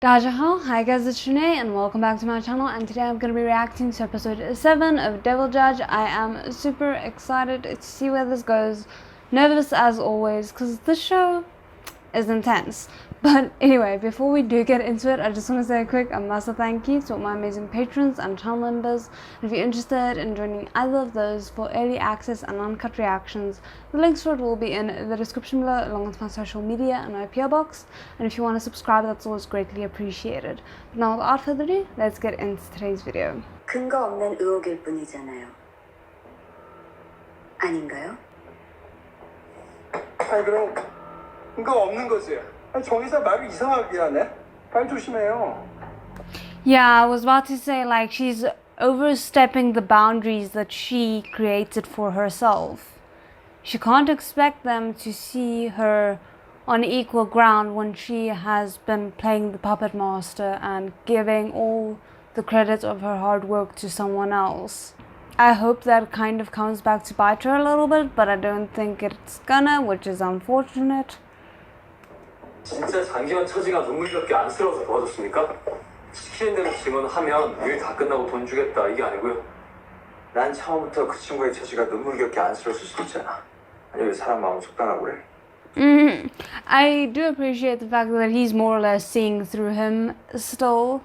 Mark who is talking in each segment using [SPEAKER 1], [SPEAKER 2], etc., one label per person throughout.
[SPEAKER 1] Dajaha, hi guys, it's Shanae and welcome back to my channel, and today I'm going to be reacting to episode 7 of Devil Judge. I am super excited to see where this goes. Nervous as always because this show is intense. But anyway, before we do get into it, I just want to say a quick massive thank you to all my amazing patrons and channel members. And if you're interested in joining either of those for early access and uncut reactions, the links for it will be in the description below, along with my social media and my PO box. And if you want to subscribe, that's always greatly appreciated. But now, without further ado, let's get into today's video.
[SPEAKER 2] 근거 없는 의혹일 뿐이잖아요. 아닌가요?
[SPEAKER 3] 아니 그럼 근거 없는 거지. 아니 정의사 말을 이상하게 하네. 말 조심해요.
[SPEAKER 1] Yeah, I was about to say, like, she's overstepping the boundaries that she created for herself. She can't expect them to see her on equal ground when she has been playing the puppet master and giving all the credit of her hard work to someone else. I hope that kind of comes back to bite her a little bit, but I don't think it's gonna, which is unfortunate.
[SPEAKER 4] 진짜 장기현 처지가 눈물겹게 안쓰러워서 도와줬습니까? 시키는 대로 증언하면 일 다 끝나고 돈 주겠다 이게 아니고요.
[SPEAKER 3] 난 처음부터 그 친구의 처지가 눈물겹게 안쓰러웠을 수도 있잖아. 아니 왜 사람 마음 속단하고 그래?
[SPEAKER 1] I do appreciate the fact that he's more or less seeing through him still.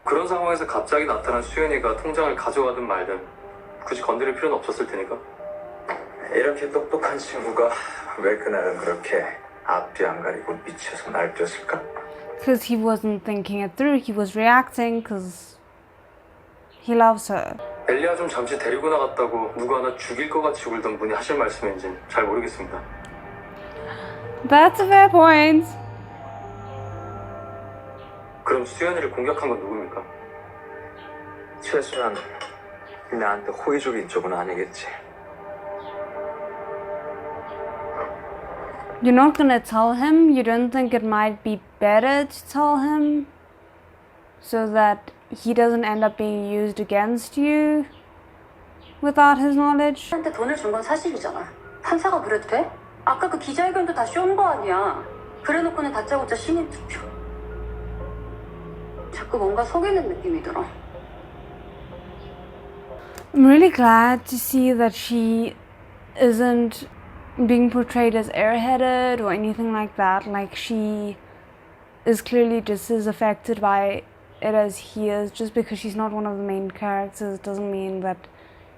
[SPEAKER 4] 그런 상황에서 갑자기 나타난 수연이가 통장을 가져가든 말든 굳이 건드릴 필요는 없었을 테니까.
[SPEAKER 3] 이렇게 똑똑한 친구가 왜 그날은 그렇게 앞뒤 안 가리고 미쳐서 날뛰었을까?
[SPEAKER 1] Because he wasn't thinking it through, he was reacting because he loves her.
[SPEAKER 4] 엘리아 좀 잠시 데리고 나갔다고 누구 하나 죽일 것 같이 울던 분이 하실 말씀인지 잘 모르겠습니다.
[SPEAKER 1] That's a fair point.
[SPEAKER 4] 그럼 수연이를 공격한 건 누굽니까?
[SPEAKER 3] 최소한 나한테 호의적인 쪽은 아니겠지.
[SPEAKER 1] You're not gonna tell him? You don't think it might be better to tell him so that he doesn't end up being used against you without his knowledge?
[SPEAKER 2] 한테 돈을 준 건 사실이잖아. 판사가 그래도 돼? 아까 그 기자회견도 다 쇼인 거 아니야. 그래놓고는 다짜고짜 신임 투표. 자꾸 뭔가 속이는 느낌이 들어.
[SPEAKER 1] I'm really glad to see that she isn't being portrayed as airheaded or anything like that. Like, she is clearly just as affected by it as he is. Just because she's not one of the main characters doesn't mean that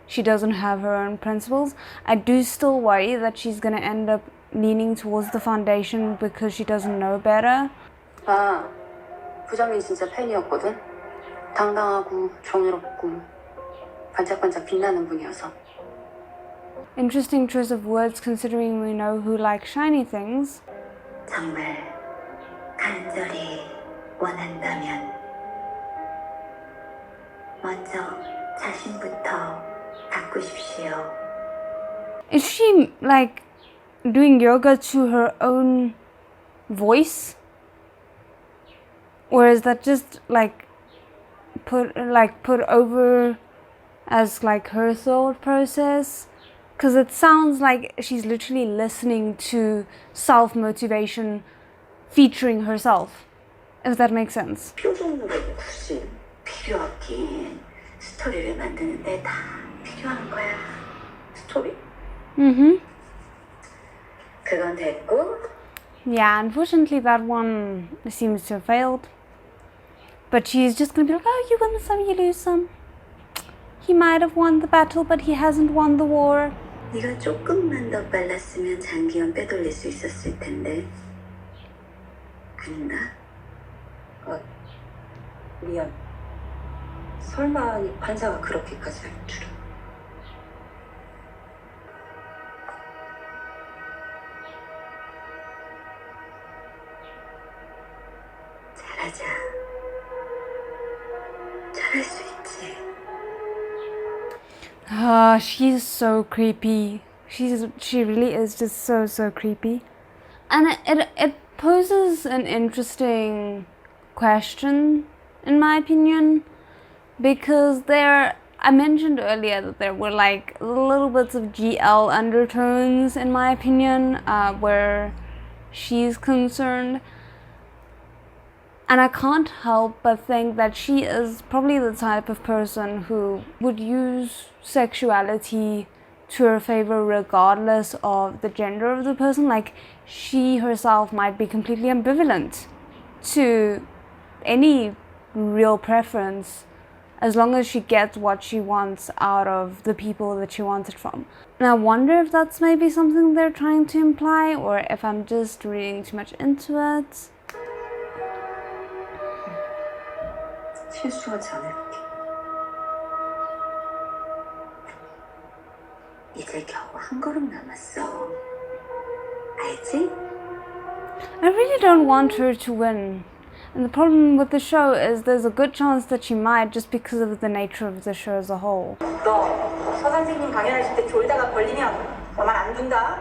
[SPEAKER 1] she doesn't have her own principles. I do still worry that she's gonna end up leaning towards the foundation because she doesn't know better.
[SPEAKER 2] 아, 부장님 진짜 팬이었거든. 당당하고 정의롭고 반짝반짝 빛나는 분이어서.
[SPEAKER 1] Interesting choice of words considering we know who likes shiny things.
[SPEAKER 2] 정말 간절히 원한다면 먼저 자신부터 바꾸십시오.
[SPEAKER 1] Is she like doing yoga to her own voice? Or is that just like put over as like her thought process? Because it sounds like she's literally listening to self-motivation featuring herself, if that makes sense.
[SPEAKER 2] 표정으로 굳이 필요하긴 스토리를 만드는데 다 필요한 거야. 스토리? 그건 됐고.
[SPEAKER 1] Yeah, unfortunately that one seems to have failed. But she's just gonna be like, oh, you win some, you lose some. He might have won the battle, but he hasn't won the war.
[SPEAKER 2] 네가 조금만 더 빨랐으면 장기현 빼돌릴 수 있었을 텐데. 아닌가? 미안. 설마 이 판사가 그렇게까지 할 줄은. 잘하자. 잘할 수 있지.
[SPEAKER 1] She's so creepy. She really is just so creepy. And it poses an interesting question, in my opinion, because I mentioned earlier that there were like little bits of GL undertones, in my opinion, where she's concerned. And I can't help but think that she is probably the type of person who would use sexuality to her favor regardless of the gender of the person. Like, she herself might be completely ambivalent to any real preference as long as she gets what she wants out of the people that she wants it from. And I wonder if that's maybe something they're trying to imply, or if I'm just reading too much into it.
[SPEAKER 2] 실수하지 않을게. 이제 겨우 한 걸음 남았어. 알지?
[SPEAKER 1] I really don't want her to win. And the problem with the show is there's a good chance that she might, just because of the nature of the show as a whole.
[SPEAKER 5] 너 서선생님 강연하실 때 졸다가 걸리면 가만 안 둔다.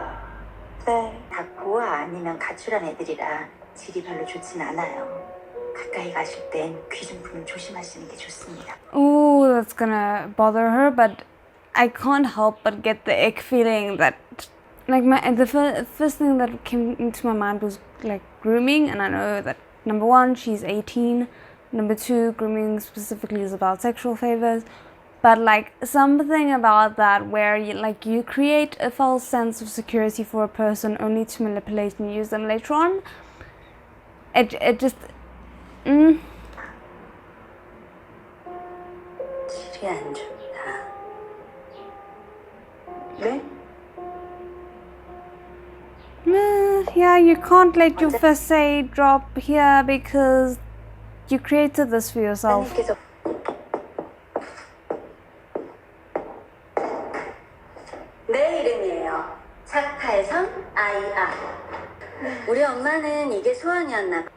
[SPEAKER 2] 네. 다 고아 아니면 가출한 애들이라 질이 별로 좋진 않아요. 가까이 가실 땐 귀중품은 조심하시는 게 좋습니다.
[SPEAKER 1] Oh, that's gonna bother her, but I can't help but get the ick feeling that, like, the first thing that came into my mind was like grooming, and I know that number one, she's 18, number two, grooming specifically is about sexual favors, but like something about that where you create a false sense of security for a person only to manipulate and use them later on. It just
[SPEAKER 2] 질이 안 좋다. 네?
[SPEAKER 1] Yeah, you can't let your facade drop here because you created this for yourself.
[SPEAKER 2] 선생님께서 내 이름이에요. 착하에선 아이아. 우리 엄마는 이게 소원이었나 봐.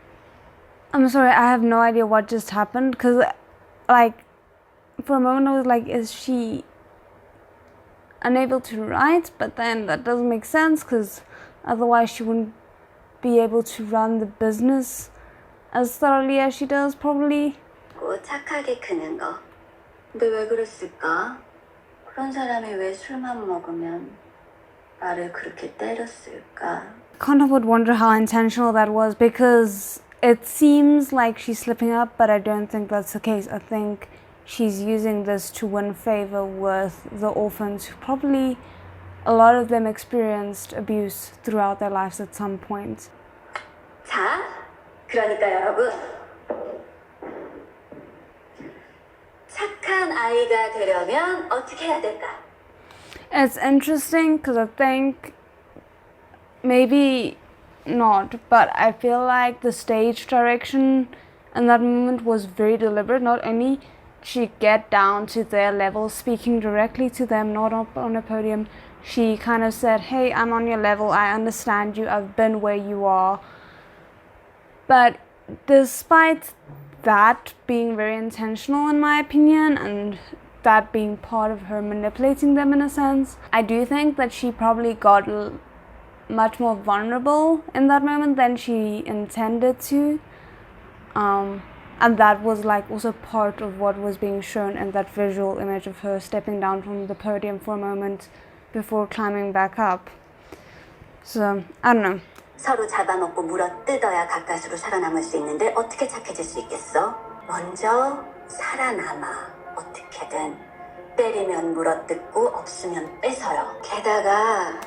[SPEAKER 1] I'm sorry, I have no idea what just happened, because like for a moment I was like, is she unable to write? But then that doesn't make sense, because otherwise she wouldn't be able to run the business as thoroughly as she does, probably.
[SPEAKER 2] 착하게 크는 거. 근데 왜 그랬을까? 그런 사람이 왜 술만 먹으면 나를 그렇게 때렸을까?
[SPEAKER 1] I can't help but wonder how intentional that was, because it seems like she's slipping up, but I don't think that's the case. I think she's using this to win favor with the orphans, who probably, a lot of them experienced abuse throughout their lives at some point.
[SPEAKER 2] 자, 그러니까 여러분, 착한 아이가 되려면 어떻게 해야 될까?
[SPEAKER 1] It's interesting because I think maybe not, but I feel like the stage direction in that moment was very deliberate. Not only did she get down to their level, speaking directly to them, not up on a podium, she kind of said, hey, I'm on your level, I understand you, I've been where you are. But despite that being very intentional in my opinion, and that being part of her manipulating them in a sense, I do think that she probably got much more vulnerable in that moment than she intended to, and that was like also part of what was being shown in that visual image of her stepping down from the podium for a moment before climbing back up. So I don't know.
[SPEAKER 2] 서로 잡아먹고 물어 뜯어야 가까스로 살아남을 수 있는데 어떻게 착해질 수 있겠어? 먼저 살아남아. 어떻게든 때리면 물어뜯고 없으면 뺏어요. 게다가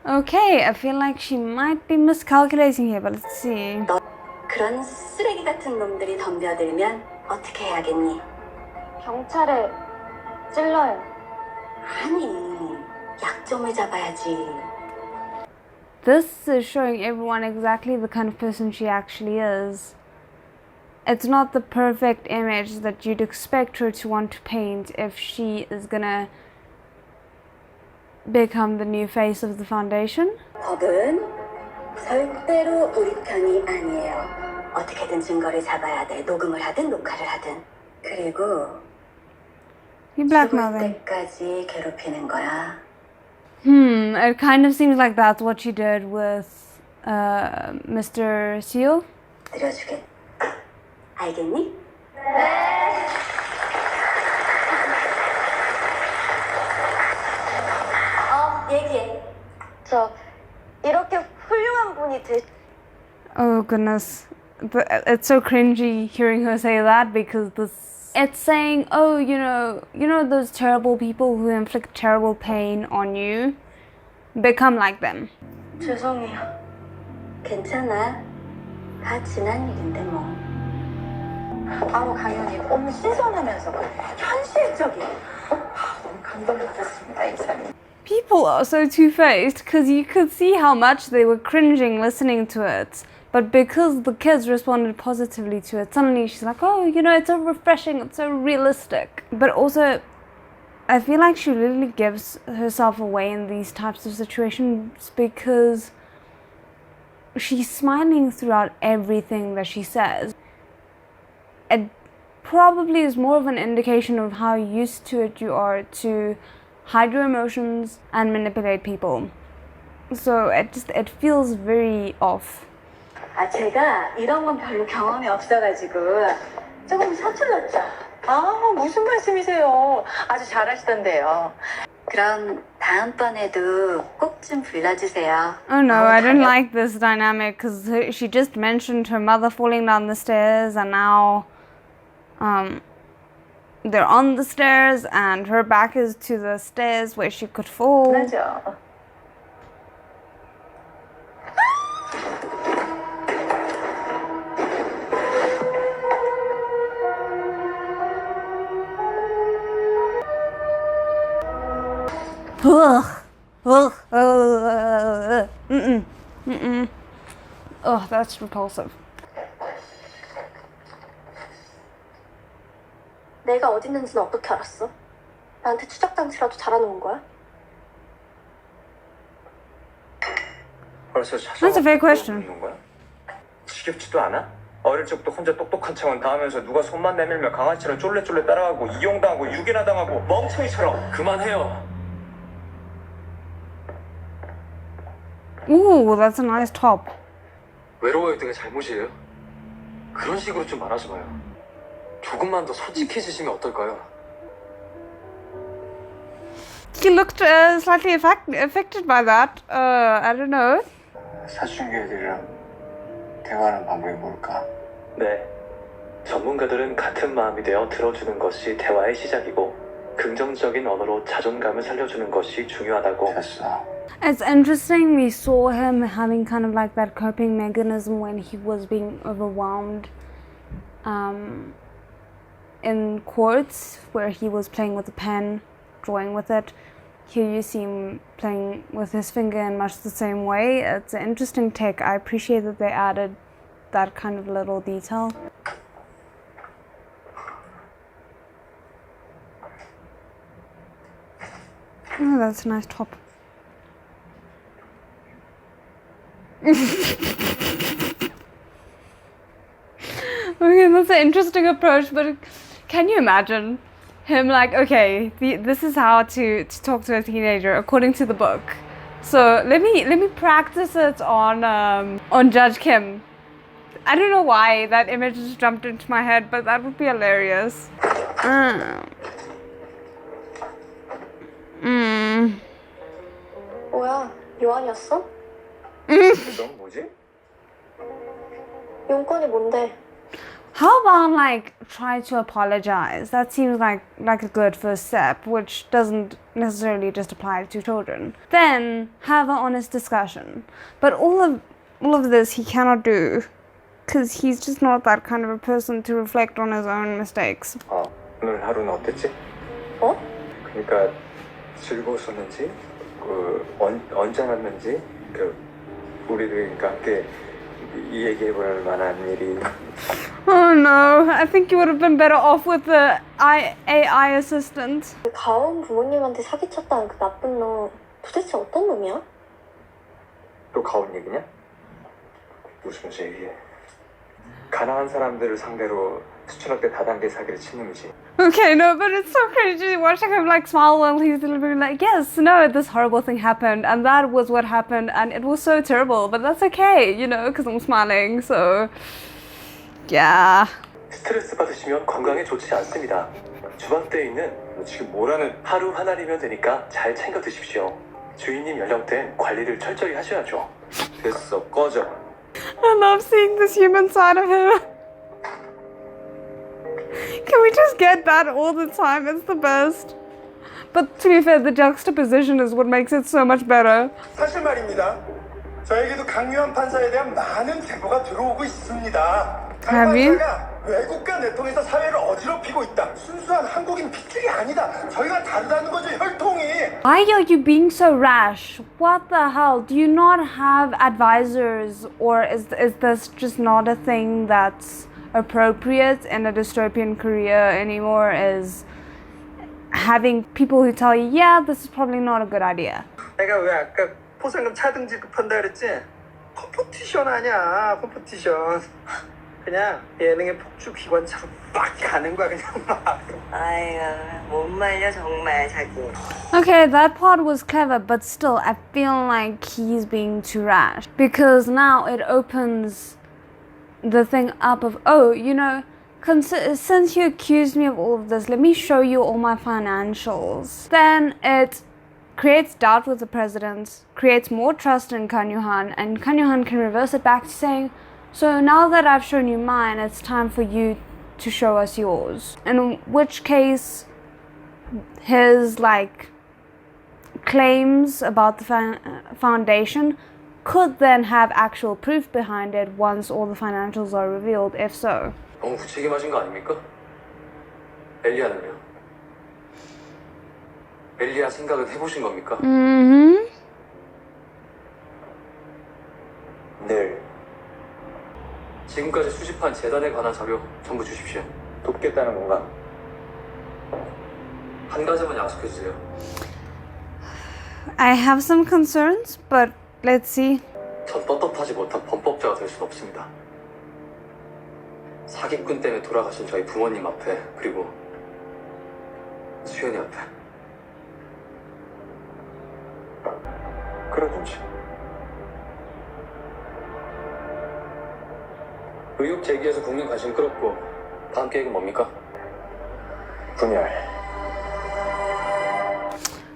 [SPEAKER 1] Okay, I feel like she might be miscalculating here, but let's see.
[SPEAKER 2] 너 그런 쓰레기 같은 놈들이 덤벼들면 어떻게 해야겠니? 경찰에 찔러요. 아니, 약점을 잡아야지.
[SPEAKER 1] This is showing everyone exactly the kind of person she actually is. It's not the perfect image that you'd expect her to want to paint if she is gonna become the new face of the foundation.
[SPEAKER 2] 법은 절대로 우리 편이 아니에요. 어떻게든 증거를 잡아야 돼. 녹음을 하든 녹화를 하든. 그리고
[SPEAKER 1] You
[SPEAKER 2] 죽을
[SPEAKER 1] blackmailing.
[SPEAKER 2] 때까지 괴롭히는 거야.
[SPEAKER 1] It kind of seems like that's what she did with Mr. Seal.
[SPEAKER 2] 들여주겠. 알겠니? 얘기해.
[SPEAKER 5] 저 이렇게 훌륭한 분이
[SPEAKER 1] Oh goodness. it's so cringy hearing her say that because it's saying, oh, you know those terrible people who inflict terrible pain on you, become like them.
[SPEAKER 2] 죄송해요. 괜찮아. 다 지난 일인데 뭐.
[SPEAKER 5] 바로 강연이 너무 신선하면서 현실적이에요. 너무 감동받았습니다, 이사님.
[SPEAKER 1] People are so two-faced because you could see how much they were cringing listening to it. But because the kids responded positively to it, suddenly she's like, oh, you know, it's so refreshing, it's so realistic. But also, I feel like she really gives herself away in these types of situations because she's smiling throughout everything that she says. It probably is more of an indication of how used to it you are to hide your emotions and manipulate people. So it feels very off.
[SPEAKER 2] 제가 이런 건 별로 경험이 없어가지고 조금 서툴렀죠.
[SPEAKER 5] 무슨 말씀이세요? 아주 잘하시던데요.
[SPEAKER 2] 그럼 다음번에도 꼭 좀 불러주세요.
[SPEAKER 1] Oh no, I didn't like this dynamic because she just mentioned her mother falling down the stairs and now they're on the stairs and her back is to the stairs where she could fall.
[SPEAKER 5] 맞아.
[SPEAKER 1] Ugh. Ugh, that's repulsive.
[SPEAKER 6] 내가 어디 있는지는 어떻게 알았어? 나한테 추적장치라도 잘해놓은 거야?
[SPEAKER 3] 벌써
[SPEAKER 1] That's a fair question.
[SPEAKER 3] 묻는 거야? 지겹지도 않아? 어릴 적부터 혼자 똑똑한 척은 다 하면서 누가 손만 내밀면 강아지처럼 쫄래쫄래 따라가고 이용당하고 유괴나 당하고 멍청이처럼.
[SPEAKER 4] 그만해요.
[SPEAKER 1] Ooh, that's a nice top.
[SPEAKER 4] 외로워할 때가 잘못이에요? 그런 식으로 좀 말하지 마요. 조금만 더 솔직해지시면 어떨까요?
[SPEAKER 1] She looked slightly affected by that. I don't know.
[SPEAKER 3] 사춘기 애들이랑 대화하는 방법이 뭘까?
[SPEAKER 4] 네. 전문가들은 같은 마음이 되어 들어주는 것이 대화의 시작이고 긍정적인 언어로 자존감을 살려주는 것이 중요하다고.
[SPEAKER 3] 됐어.
[SPEAKER 1] It's interesting we saw him having kind of like that coping mechanism when he was being overwhelmed in courts where he was playing with a pen, drawing with it. Here you see him playing with his finger in much the same way. It's an interesting take. I appreciate that they added that kind of little detail. Oh, that's a nice top. Okay, that's an interesting approach, but can you imagine him like, okay, this is how to talk to a teenager according to the book. So let me practice it on Judge Kim. I don't know why that image just jumped into my head, but that would be hilarious.
[SPEAKER 6] 뭐야, 요한이었어?
[SPEAKER 3] 넌 뭐지?
[SPEAKER 6] 용건이 뭔데?
[SPEAKER 1] How about like try to apologize? That seems like a good first step, which doesn't necessarily just apply to children. Then have an honest discussion. But all of this he cannot do because he's just not that kind of a person to reflect on his own mistakes.
[SPEAKER 3] 오늘 하루는 어땠지?
[SPEAKER 6] 어?
[SPEAKER 3] 그러니까 즐거웠었는지, 언짢았는지, 우리들 함께 이 얘기해볼 만한 일이.
[SPEAKER 1] Oh no, I think you would have been better off with the AI assistant.
[SPEAKER 6] 그 가온 부모님한테 사기쳤다는 그 나쁜 놈 도대체 어떤 놈이야?
[SPEAKER 3] 또 가온 얘기냐? 웃으면서 얘기해. 가난한 사람들을 상대로 수천억대 다단계 사기를 친 놈이지.
[SPEAKER 1] Okay, no, but it's so crazy watching him like smile while he's delivering like, yes, no, this horrible thing happened and that was what happened and it was so terrible, but that's okay, you know, because I'm smiling, so yeah.
[SPEAKER 4] 스트레스 받으시면 건강에 좋지 않습니다. 주방대에 있는 지금 뭐라는 하루 하나리면 되니까 잘 챙겨 드십시오. 주인님 연령대엔 관리를 철저히 하셔야죠.
[SPEAKER 3] 됐어, 꺼져.
[SPEAKER 1] I love seeing this human side of him. Can we just get that all the time? It's the best. But to be fair, the juxtaposition is what makes it so much better.
[SPEAKER 7] 사실 말입니다. 저에게도 강요한 판사에 대한 많은 제보가 들어오고 있습니다. 강
[SPEAKER 1] Have you?
[SPEAKER 7] 판사가 외국과 내통해서 사회를 어지럽히고 있다. 순수한 한국인 핏줄이 아니다. 저희가 다르다는 거죠, 혈통이.
[SPEAKER 1] Why are you being so rash? What the hell? Do you not have advisors, or is this just not a thing that's appropriate in a dystopian Korea anymore? Is having people who tell you, yeah, this is probably not a good idea.
[SPEAKER 7] 내가 왜 아까 포상금 차등 지급한다 그랬지? 컴포티션 아니야, 컴포티션. 그냥 예능의 폭주 기관차로 막 가는 거야, 그냥 막.
[SPEAKER 2] 아유, 못 말려 정말 자기.
[SPEAKER 1] Okay, that part was clever, but still, I feel like he's being too rash. Because now it opens the thing up of, oh, you know, since you accused me of all of this, let me show you all my financials. Then it creates doubt with the president, creates more trust in Kan Yuhan, and Kan Yuhan can reverse it back to saying, so now that I've shown you mine, it's time for you to show us yours. In which case, his claims about the foundation could then have actual proof behind it once all the financials are revealed, if so.
[SPEAKER 4] 너무 무책임하신 거 아닙니까? 엘리아는요? 엘리아 생각은 해보신 겁니까?
[SPEAKER 3] 늘
[SPEAKER 4] 지금까지 수집한 재단에 관한 자료 전부 주십시오.
[SPEAKER 3] 돕겠다는 건가?
[SPEAKER 4] 한 가지만 약속해주세요.
[SPEAKER 1] I have some concerns, but let's see.
[SPEAKER 4] 전 떳떳하지 못한 범법자가 될 수는 없습니다. 사기꾼 때문에 돌아가신 저희 부모님 앞에, 그리고 수연이 앞에.
[SPEAKER 3] 그러든지.
[SPEAKER 4] 의혹 제기해서 국민 관심 끌었고 다음 계획은 뭡니까?
[SPEAKER 3] 분열.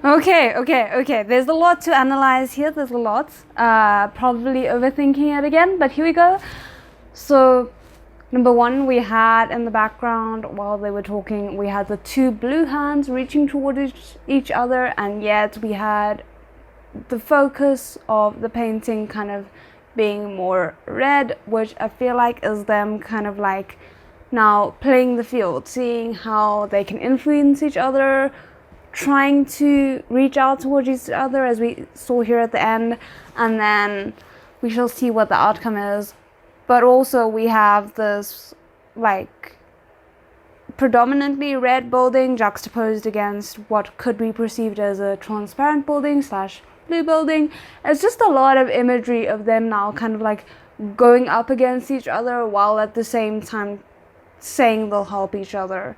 [SPEAKER 1] Okay. There's a lot to analyze here. There's a lot. Probably overthinking it again, but here we go. So, number one, we had in the background while they were talking, we had the two blue hands reaching towards each other, and yet we had the focus of the painting kind of being more red, which I feel like is them kind of like now playing the field, seeing how they can influence each other, trying to reach out towards each other, as we saw here at the end, and then we shall see what the outcome is. But also we have this like predominantly red building juxtaposed against what could be perceived as a transparent building / blue building. It's just a lot of imagery of them now kind of like going up against each other while at the same time saying they'll help each other.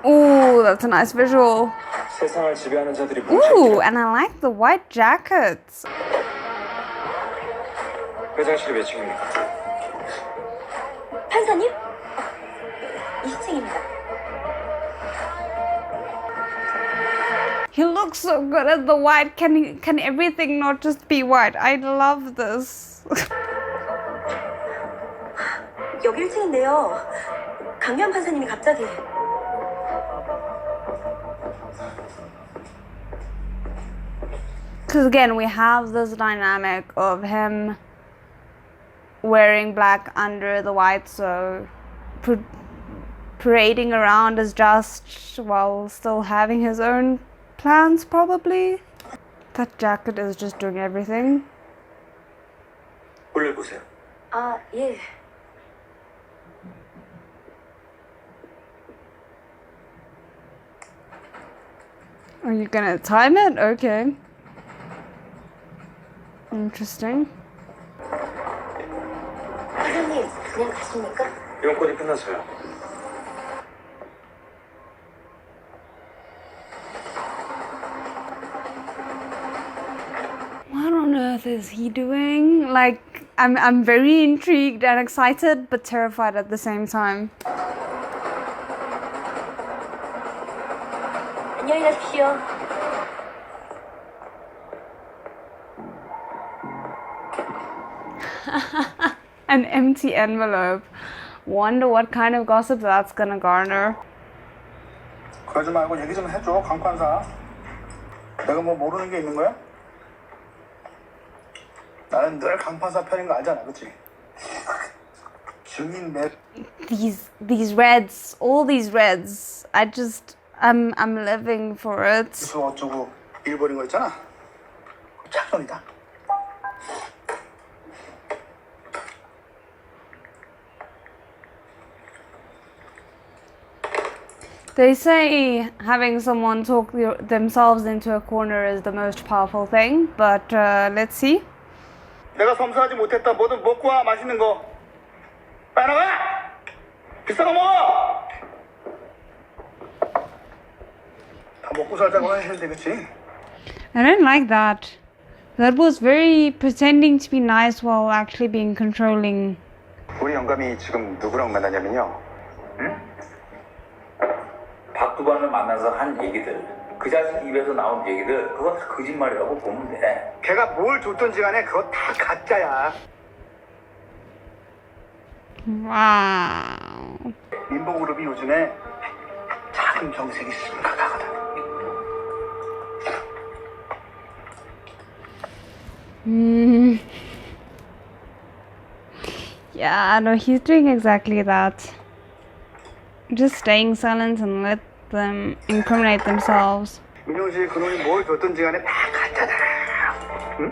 [SPEAKER 1] Ooh, that's a nice visual.
[SPEAKER 3] 세상을 지배하는 자들이
[SPEAKER 1] Ooh, and I like the white jackets.
[SPEAKER 3] 회장실이 몇 층입니까?
[SPEAKER 2] 판사님? 20층입니다.
[SPEAKER 1] He looks so good at the white. Can everything not just be white? I love this.
[SPEAKER 2] 여기 1층인데요. 강요한 판사님이 갑자기
[SPEAKER 1] Because again, we have this dynamic of him wearing black under the white, so parading around as just while still having his own plans, probably. That jacket is just doing everything.
[SPEAKER 4] 볼일 보세요.
[SPEAKER 2] 아, 예.
[SPEAKER 1] Are you gonna time it? Okay. Interesting.
[SPEAKER 2] 판사님, 그냥 가십니까?
[SPEAKER 3] 이용권이 끝났어요.
[SPEAKER 1] What on earth is he doing? Like, I'm very intrigued and excited, but terrified at the same time.
[SPEAKER 2] 안녕히 가십시오.
[SPEAKER 1] An empty envelope. Wonder what kind of gossip that's gonna garner.
[SPEAKER 8] 그러지 말고 얘기 좀 해줘, 강판사. 내가 뭐 모르는 게 있는 거야? 나는 늘 강판사 편인 거 알잖아, 그치? 증인 내
[SPEAKER 1] These reds, all these reds. I'm living for it.
[SPEAKER 8] 수 어쩌고 일 벌인 거 있잖아. 착선이다.
[SPEAKER 1] They say having someone talk themselves into a corner is the most powerful thing, but let's see.
[SPEAKER 8] 내가 섬세하지 못했다. 뭐든 먹고 와, 맛있는 거. 빨리 나가! 비싼 거 먹어! 다 먹고 살자고 했는데, 그치?
[SPEAKER 1] I don't like that. That was very pretending to be nice while actually being controlling.
[SPEAKER 8] 우리 영감이 지금 누구랑 만나냐면요.
[SPEAKER 9] 박두반을 만나서 한 얘기들, 그 자식 입에서 나온 얘기들, 그거 다 거짓말이라고 보면 돼.
[SPEAKER 8] 걔가 뭘 줬든지 간에 그거 다 가짜야.
[SPEAKER 1] Wow.
[SPEAKER 8] 민보그룹이 요즘에 자금 정색이 심각하거든.
[SPEAKER 1] Yeah, no, he's doing exactly that. Just staying silent and let them incriminate themselves.
[SPEAKER 8] 민영 씨 그놈이 뭘 줬든지 간에 다 가짜다. 응?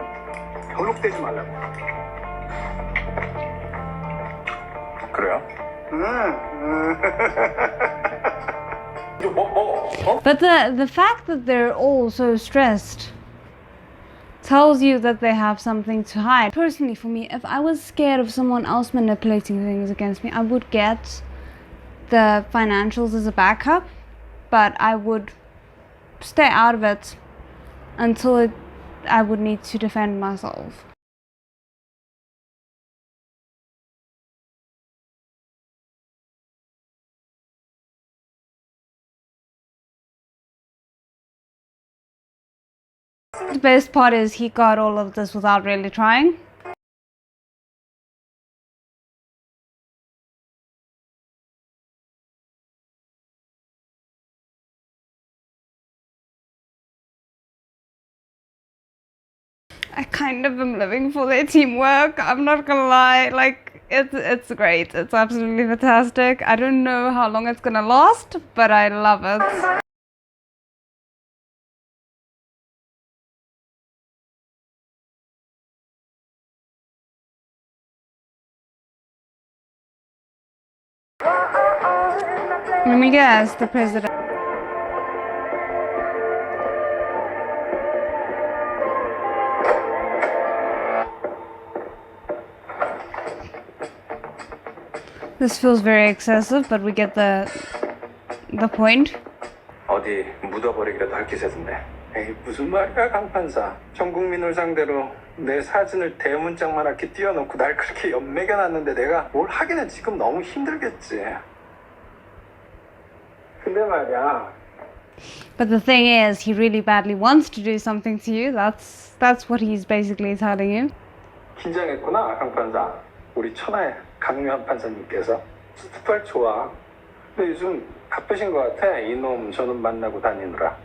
[SPEAKER 8] 현혹되지 말라고.
[SPEAKER 3] 그래요?
[SPEAKER 1] But the fact that they're all so stressed tells you that they have something to hide. Personally, for me, if I was scared of someone else manipulating things against me, I would get the financials as a backup, but I would stay out of it until I would need to defend myself. The best part is he got all of this without really trying. I kind of am living for their teamwork. I'm not gonna lie, like it's great. It's absolutely fantastic. I don't know how long it's gonna last, but I love it. Let me guess, the president. This feels very excessive, but we get the point.
[SPEAKER 4] 어디 묻어버리기라도 할 기세던데.
[SPEAKER 7] 에이, 무슨 말이야, 강판사. 전 국민을 상대로 내 사진을 대문짝만하게 띄워놓고 날 그렇게 연매겨놨는데 내가 뭘 하기는 지금 너무 힘들겠지. 근데 말이야.
[SPEAKER 1] But the thing is, he really badly wants to do something to you. That's what he's basically telling you.
[SPEAKER 7] 긴장했구나, 강판사. 우리 천하의 강요한 판사님께서. 스투팔 좋아. 근데 요즘 바쁘신 것 같아. 이놈 저놈 만나고 다니느라.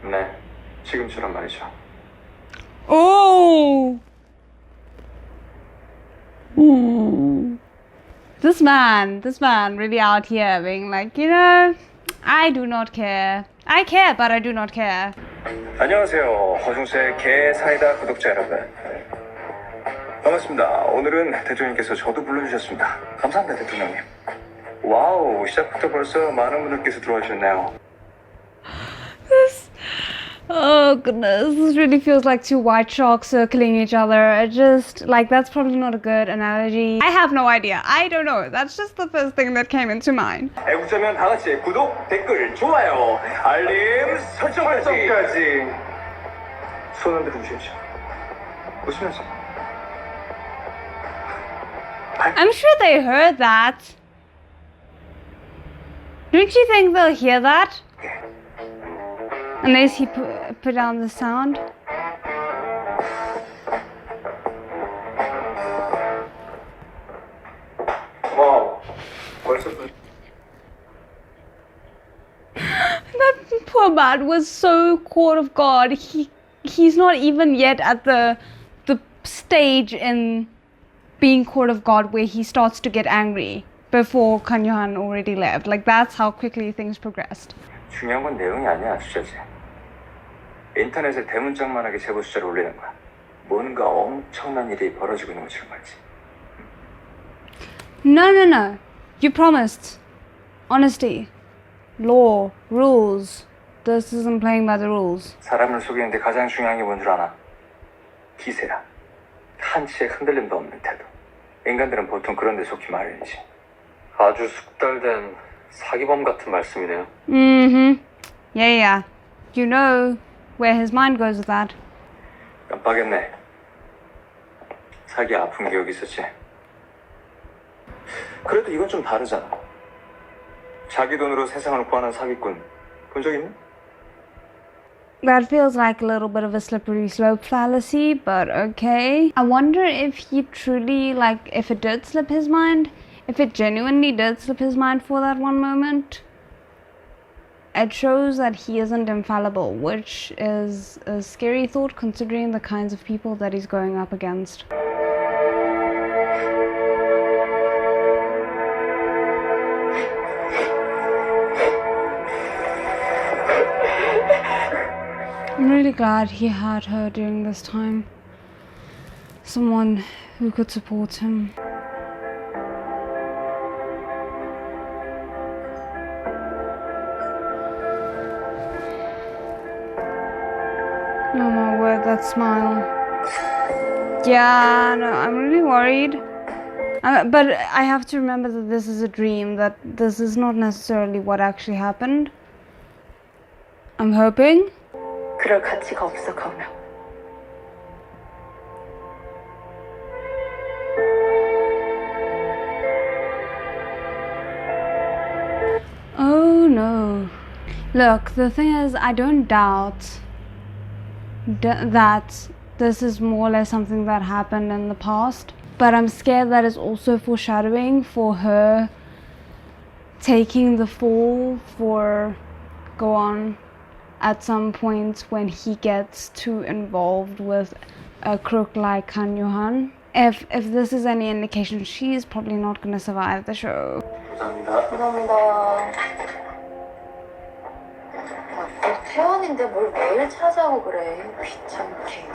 [SPEAKER 3] 네, 지금처럼 말이죠.
[SPEAKER 1] Oh! This man really out here being like, you know, I do not care. I care, but I do not care.
[SPEAKER 3] 안녕하세요. 허중수의 개사이다 구독자 여러분. 반갑습니다. 오늘은 대통령께서 저도 불러주셨습니다. 감사합니다, 대통령님. 와우, 시작부터 벌써 많은 분들께서 들어와 주셨네요.
[SPEAKER 1] Oh goodness, this really feels like two white sharks circling each other. It just, like, that's probably not a good analogy. I have no idea. I don't know. That's just the first thing that came into mind.
[SPEAKER 3] 애국자면 다 같이 구독, 댓글, 좋아요, 알림 설정까지. 손 흔들어 주십시오. 웃으면서.
[SPEAKER 1] I'm sure they heard that. Don't you think they'll hear that? Unless he put down the sound.
[SPEAKER 4] 벌써
[SPEAKER 1] That poor man was so caught off guard. He's not even yet at the stage in being caught off guard where he starts to get angry before Kan Yo-han already left. Like, that's how quickly things progressed.
[SPEAKER 3] 중요한 건 내용이 아니야, 주제지. 인터넷에 대문짝만하게 제보 숫자를 올리는 거야. 뭔가 엄청난 일이 벌어지고 있는 거 지금 알지?
[SPEAKER 1] No. You promised. Honesty. Law. Rules. This isn't playing by the rules.
[SPEAKER 3] 사람을 속이는데 가장 중요한 게 뭔 줄 아나? 기세야. 한치의 흔들림도 없는 태도. 인간들은 보통 그런 데 속히 마련이지.
[SPEAKER 4] 아주 숙달된 사기범 같은 말씀이네요.
[SPEAKER 1] Yeah. You know where his mind goes with that.
[SPEAKER 3] 깜빡했네. 사기 아픈 기억이 있었지. 그래도 이건 좀 다르잖아. 자기 돈으로 세상을 구하는 사기꾼 본 적 있니?
[SPEAKER 1] That feels like a little bit of a slippery slope fallacy, but okay. I wonder if he truly, like, if it did slip his mind, if it genuinely did slip his mind for that one moment, it shows that he isn't infallible, which is a scary thought considering the kinds of people that he's going up against. I'm really glad he had her during this time. Someone who could support him. Oh my word, that smile. Yeah, no, I'm really worried. But I have to remember that this is a dream, that this is not necessarily what actually happened. I'm hoping.
[SPEAKER 6] 그럴 가치가 없어, 강명.
[SPEAKER 1] Oh no. Look, the thing is, I don't doubt that this is more or less something that happened in the past, but I'm scared that it's also foreshadowing for her taking the fall for gohan at some point when he gets too involved with a crook like Kan Yo-han. If this is any indication, she's probably not gonna survive the show.
[SPEAKER 6] 감사합니다. 태연인데 뭘 매일 찾아오고 그래. 귀찮게.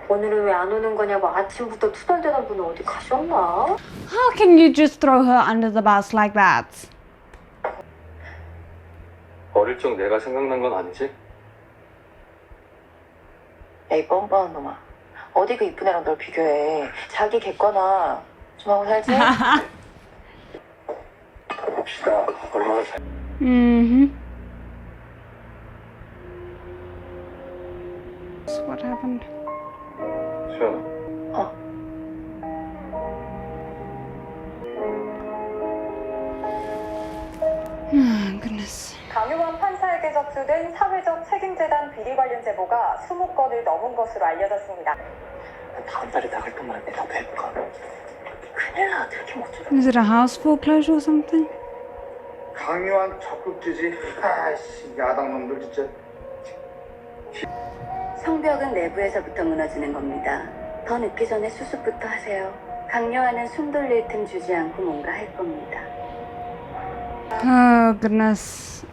[SPEAKER 6] 오늘은 왜 안 오는 거냐고 아침부터 투덜대던 분은 어디 가셨나?
[SPEAKER 1] How can you just throw her under the bus like that?
[SPEAKER 4] 어릴 적 내가 생각난 건 아니지?
[SPEAKER 6] 에이 뻔뻔한 놈아. 어디 그 이쁜 애랑 널 비교해. 자기 개거나 좀 하고 살지?
[SPEAKER 4] 봅시다. 얼마나 잘...
[SPEAKER 1] So what happened?
[SPEAKER 4] 수연아.
[SPEAKER 1] Goodness.
[SPEAKER 5] 강요한 판사에게 접수된 사회적 책임재단 비리 관련 제보가 20건을 넘은 것으로 알려졌습니다.
[SPEAKER 6] 다음 달에 나갈 것만 한데 나도 해볼까? 큰일 나. 들키면 어쩌자.
[SPEAKER 1] Is it a house foreclosure or something?
[SPEAKER 8] 강요한 적극지지. 아이씨, 야당 놈들 진짜.
[SPEAKER 2] 성벽은 내부에서부터 무너지는 겁니다. 더 늦기 전에 수습부터 하세요. 강요하는 숨 돌릴 틈 주지 않고 뭔가 할 겁니다.
[SPEAKER 1] Oh goodness.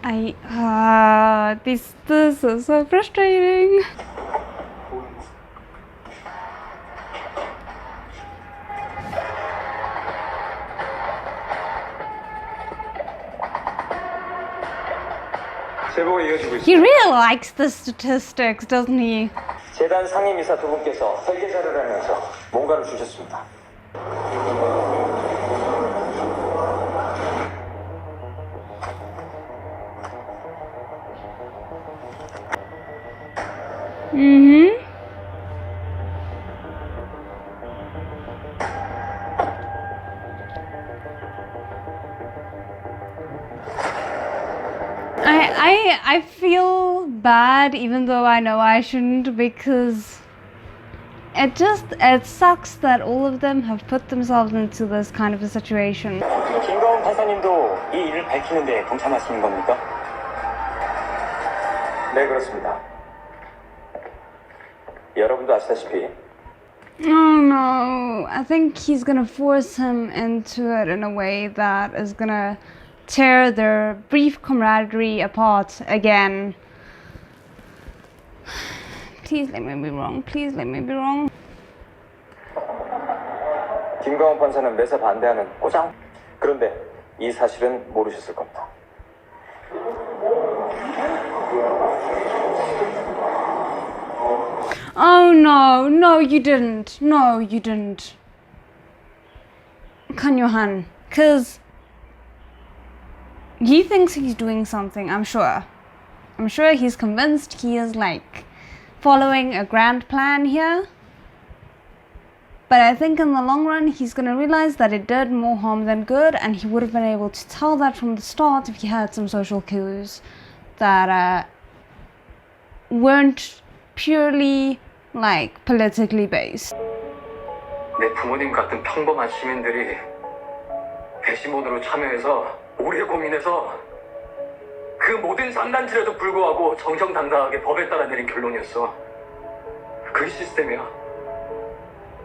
[SPEAKER 1] This is so frustrating.
[SPEAKER 3] 제보가 이어지고 있습니다.
[SPEAKER 1] He really likes the statistics, doesn't he?
[SPEAKER 3] 재단 상임이사 두 분께서 설계자를 하면서 뭔가를 주셨습니다.
[SPEAKER 1] I feel bad even though I know I shouldn't, because it sucks that all of them have put themselves into this kind of a situation.
[SPEAKER 3] 김가온 판사님도 이 일을 밝히는데 동참하시는 겁니까? 네, 그렇습니다. 여러분도 아시다시피
[SPEAKER 1] Oh no, I think he's gonna force him into it in a way that is gonna tear their brief camaraderie apart again. Please let me be wrong. Please let me be wrong.
[SPEAKER 3] 김가온 판사는 매사 반대하는 꼬장. 그런데 이 사실은 모르셨을 겁니다.
[SPEAKER 1] Oh no, no you didn't. No you didn't. Kanyohan, cause he thinks he's doing something, I'm sure. I'm sure he's convinced he is like following a grand plan here. But I think in the long run, he's going to realize that it did more harm than good, and he would have been able to tell that from the start if he had some social cues that weren't purely like politically based.
[SPEAKER 4] 내 부모님 같은 평범한 시민들이 배심원으로 참여해서 오래 고민해서 그 모든 장난질에도 불구하고 정정당당하게 법에 따라 내린 결론이었어. 그게 시스템이야.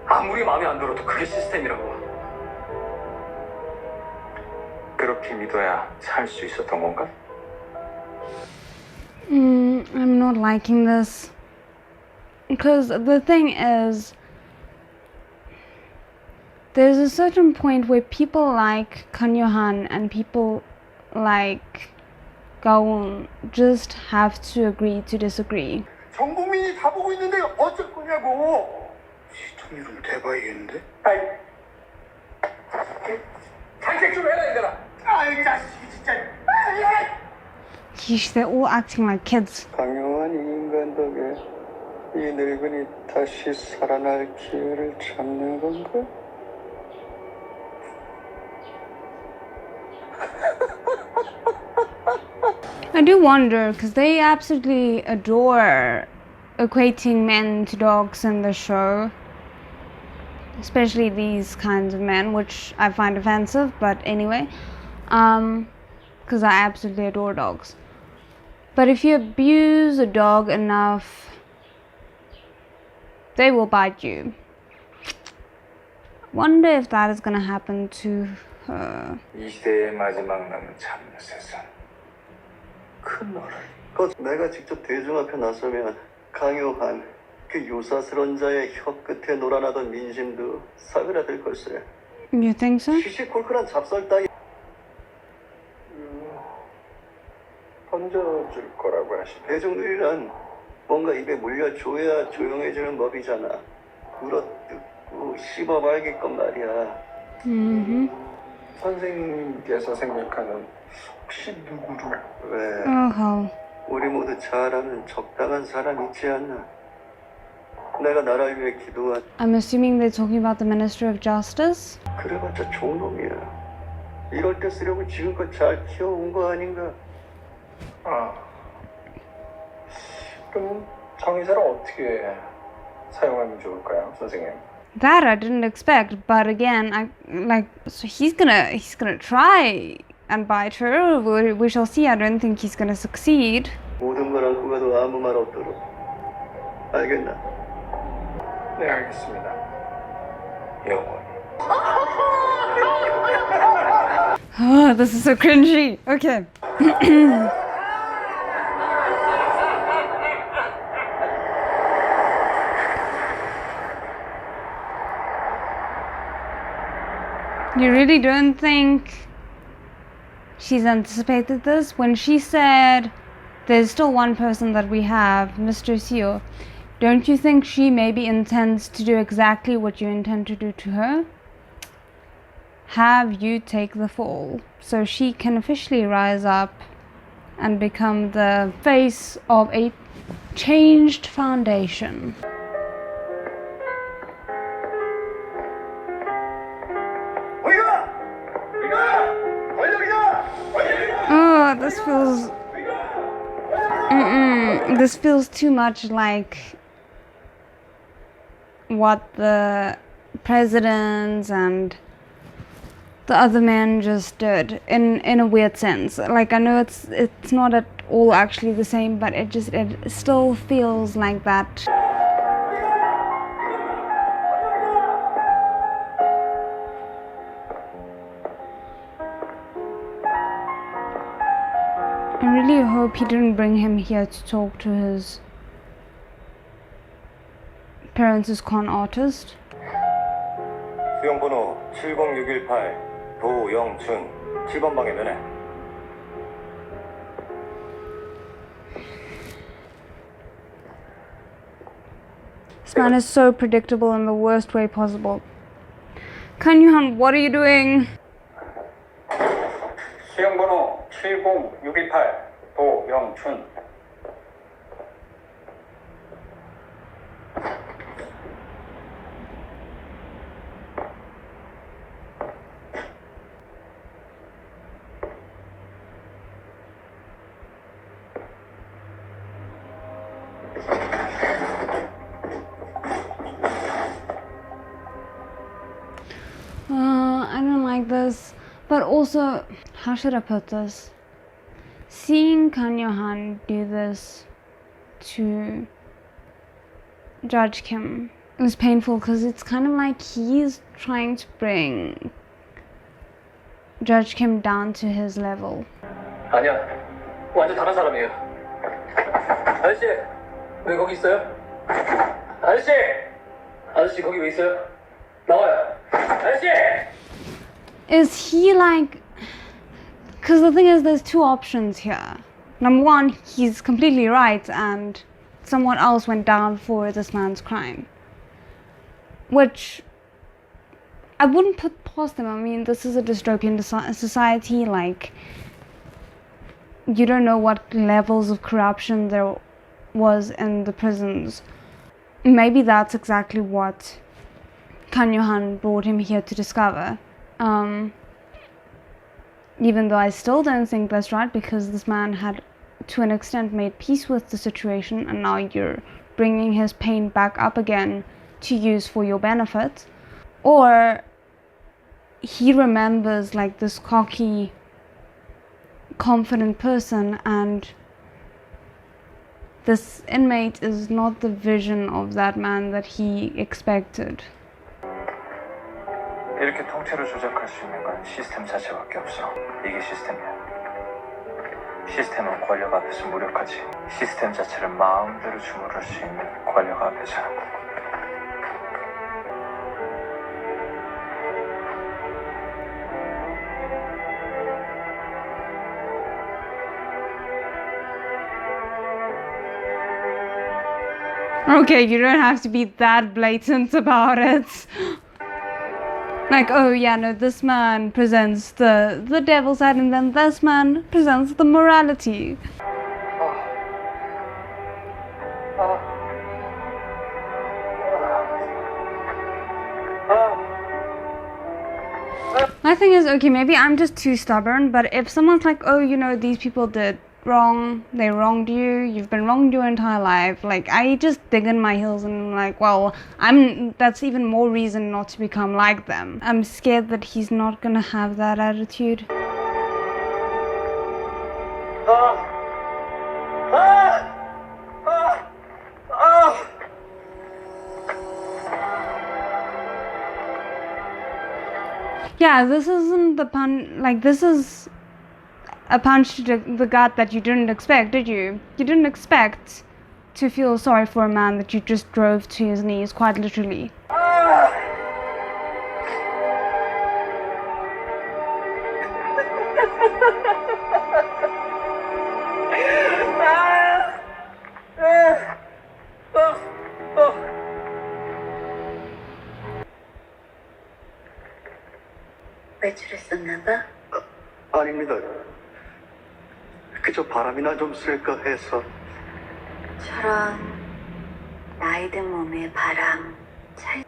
[SPEAKER 4] 아무리 마음에 안 들어도 그게 시스템이라고.
[SPEAKER 3] 그렇게 믿어야 살 수 있었던 건가?
[SPEAKER 1] I'm not liking this. Because the thing is, there's a certain point where people like Kanyohan and people like Gaon just have to agree to disagree.
[SPEAKER 8] 전 국민이 다 보고 있는데 어쩔 거냐고. 시청률은 대박이겠는데? 아이, 장책 좀 해라 이거라. 아이 자식이 진짜.
[SPEAKER 1] Yeesh, they're all acting like kids.
[SPEAKER 7] 강요한 이 인간 덕에 이 늙은이 다시 살아날 기회를 잡는 건가?
[SPEAKER 1] I do wonder, because they absolutely adore equating men to dogs in the show. Especially these kinds of men, which I find offensive, but anyway. Because I absolutely adore dogs. But if you abuse a dog enough, they will bite you. Wonder if that is gonna happen to her.
[SPEAKER 3] 이 시대의 마지막 남은 참는 세상.
[SPEAKER 7] 큰 나라. 내가 직접 대중 앞에 나서면 강요한 그 요사스런 자의 혀 끝에 놀아나던 민심도 사그라들 걸세.
[SPEAKER 1] You think so?
[SPEAKER 7] 시시콜콜한 잡설 따위 던져줄 거라고 하시네. 대중들이란 뭔가 입에 물려줘야 조용해지는 법이잖아. 물어뜯고 씹어말겠건 말이야. 선생님께서 생각하는 혹시 누구를? 왜?
[SPEAKER 1] Oh,
[SPEAKER 7] 우리 모두 잘 아는 적당한 사람 있지 않나? 내가 나라를 위해 기도한.
[SPEAKER 1] I'm assuming they're talking about the Minister of Justice.
[SPEAKER 7] 그래봤자 종놈이야. 이럴 때 쓰려고 지금껏 잘 키워온 거 아닌가?
[SPEAKER 3] 아, 그럼 정의사를 어떻게 사용하면 좋을까요, 선생님?
[SPEAKER 1] That I didn't expect, but again, so he's gonna try and bite her. We shall see. I don't think he's gonna succeed.
[SPEAKER 7] 모든 걸 안고 가도 아무 말 없도록. 알겠나?
[SPEAKER 3] 네, 알겠습니다. 영원히.
[SPEAKER 1] Oh, this is so cringy. Okay. You really don't think she's anticipated this? When she said there's still one person that we have, Mr. Seo, don't you think she maybe intends to do exactly what you intend to do to her? Have you take the fall so she can officially rise up and become the face of a changed foundation? Oh, this feels... This feels too much like what the presidents and the other men just did in a weird sense. Like, I know it's not at all actually the same, but it still feels like that. I really hope he didn't bring him here to talk to his parents as con artist.
[SPEAKER 3] 수용번호 70618 도영춘 7번 방에 면회.
[SPEAKER 1] This man is so predictable in the worst way possible. Kanyuhan, what are you doing?
[SPEAKER 8] 수용번호 70618 도영춘.
[SPEAKER 1] I don't like this, but also, how should I put this? Seeing Kanyohan do this to Judge Kim is painful because it's kind of like he's trying to bring Judge Kim down to his level.
[SPEAKER 4] 아니야, 완전 다른 사람이에요. 아저씨, 왜 거기 있어요? 아저씨! 아저씨 거기 왜 있어요? 나와요. 아저씨!
[SPEAKER 1] Is he like... Because the thing is, there's two options here. Number one, he's completely right and someone else went down for this man's crime. Which I wouldn't put past them. I mean, this is a dystopian society. Like, you don't know what levels of corruption there was in the prisons. Maybe that's exactly what Kanyohan brought him here to discover. Even though I still don't think that's right, because this man had, to an extent, made peace with the situation, and now you're bringing his pain back up again to use for your benefit. Or he remembers like this cocky, confident person, and this inmate is not the vision of that man that he expected.
[SPEAKER 3] 이렇게 통째로 조작할 수 있는 건 시스템 자체밖에 없어. 이게 시스템이야. 시스템은 권력 앞에서 무력하지. 시스템 자체를 마음대로 주무를 수 있는 권력 앞에서.
[SPEAKER 1] Okay, you don't have to be that blatant about it. Like, oh yeah, no, this man presents the devil side and then this man presents the morality. My thing is, okay, maybe I'm just too stubborn, but if someone's like, oh, you know, these people did wrong, they wronged you, you've been wronged your entire life, like, I just dig in my heels and I'm like, well, that's even more reason not to become like them. I'm scared that he's not gonna have that attitude. Yeah, this isn't the pun, like, this is a punch to the gut that you didn't expect, did you? You didn't expect to feel sorry for a man that you just drove to his knees, quite literally.
[SPEAKER 2] 외출했었나 봐?
[SPEAKER 7] 아닙니다. 그저 바람이나 좀 쓸까 해서.
[SPEAKER 2] 저런 나이 든 몸에 바람 잘...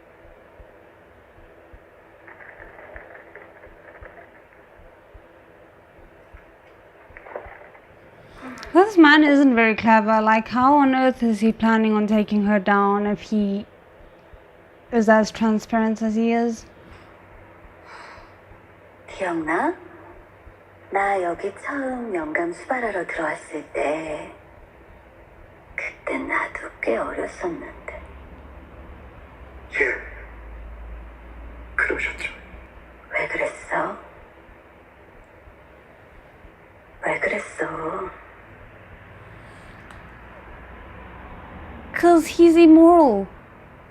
[SPEAKER 1] This man isn't very clever. Like, how on earth is he planning on taking her down if he is as transparent as he is.
[SPEAKER 2] 기억나? 나 여기 처음 영감 수발하러 들어왔을 때 그때 나도 꽤 어렸었는데.
[SPEAKER 7] 예, 그러셨죠.
[SPEAKER 2] 왜 그랬어? 왜 그랬어?
[SPEAKER 1] Cause he's immoral.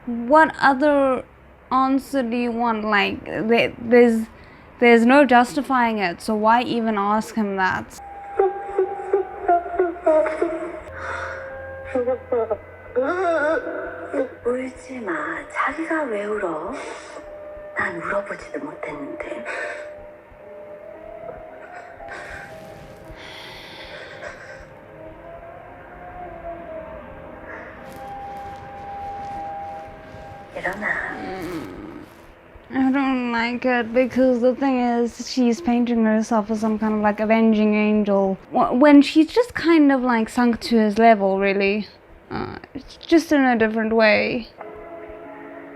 [SPEAKER 1] What other answer do you want? Like, there's no justifying it, so why even ask him that?
[SPEAKER 2] 울지 마. 자기가 왜 울어? 난 울어보지도 못했는데. 일어나.
[SPEAKER 1] I don't like it because the thing is, she's painting herself as some kind of like avenging angel when she's just kind of like sunk to his level, really. It's just in a different way.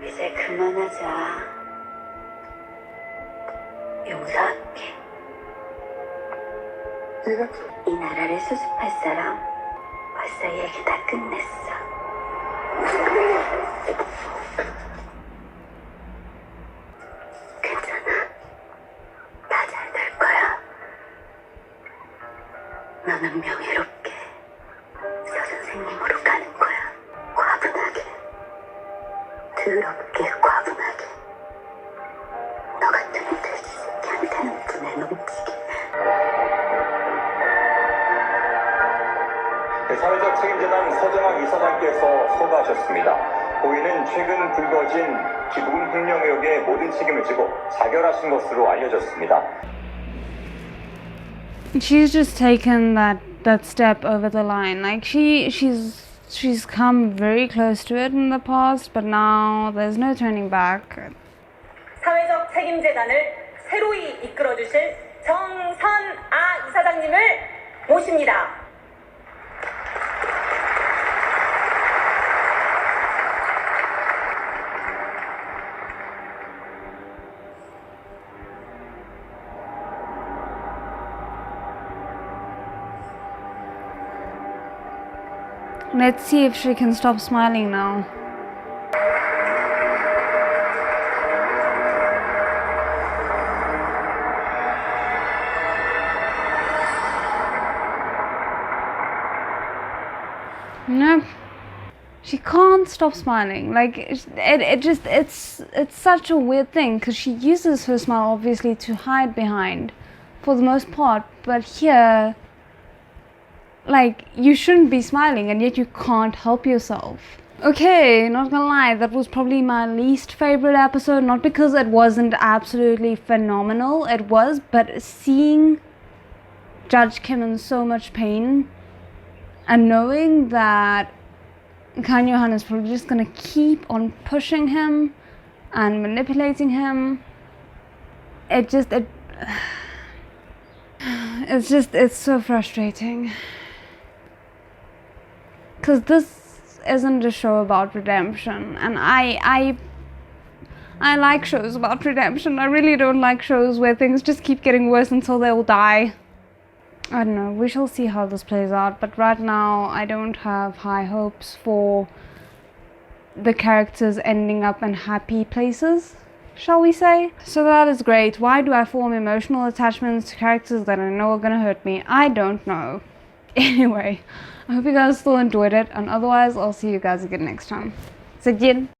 [SPEAKER 2] 이제 그만하자. 용서할게.
[SPEAKER 7] 내가
[SPEAKER 2] 이 나라를 수습할 사람 벌써 얘기 다 끝냈어. 괜찮아. 다 잘 될 거야. 너는 명예롭게 서선생님으로 가는 거야. 과분하게. 더럽게 과분하게. 너 같은 돼지새끼한테는 분에 넘치게.
[SPEAKER 3] 사회적 책임재단 서정학 이사장께서 서거하셨습니다. 고인은 최근 불거진 기분 횡령 의혹의 모든 책임을 지고 자결하신 것으로 알려졌습니다.
[SPEAKER 1] She's just taken that step over the line. Like she's come very close to it in the past, but now there's no turning back.
[SPEAKER 5] 사회적 책임재단을 새로이 이끌어주실 정선아 이사장님을 모십니다.
[SPEAKER 1] Let's see if she can stop smiling now. Nope. She can't stop smiling. Like it's such a weird thing because she uses her smile obviously to hide behind for the most part, but here, like, you shouldn't be smiling and yet you can't help yourself. Okay, not gonna lie, that was probably my least favorite episode, not because it wasn't absolutely phenomenal, it was, but seeing Judge Kim in so much pain and knowing that Kan Johan is probably just gonna keep on pushing him and manipulating him, it's so frustrating. Because this isn't a show about redemption, and I like shows about redemption. I really don't like shows where things just keep getting worse until they all die. I don't know, we shall see how this plays out, but right now I don't have high hopes for the characters ending up in happy places, shall we say? So that is great. Why do I form emotional attachments to characters that I know are gonna hurt me? I don't know. Anyway, I hope you guys still enjoyed it, and otherwise I'll see you guys again next time. 再见。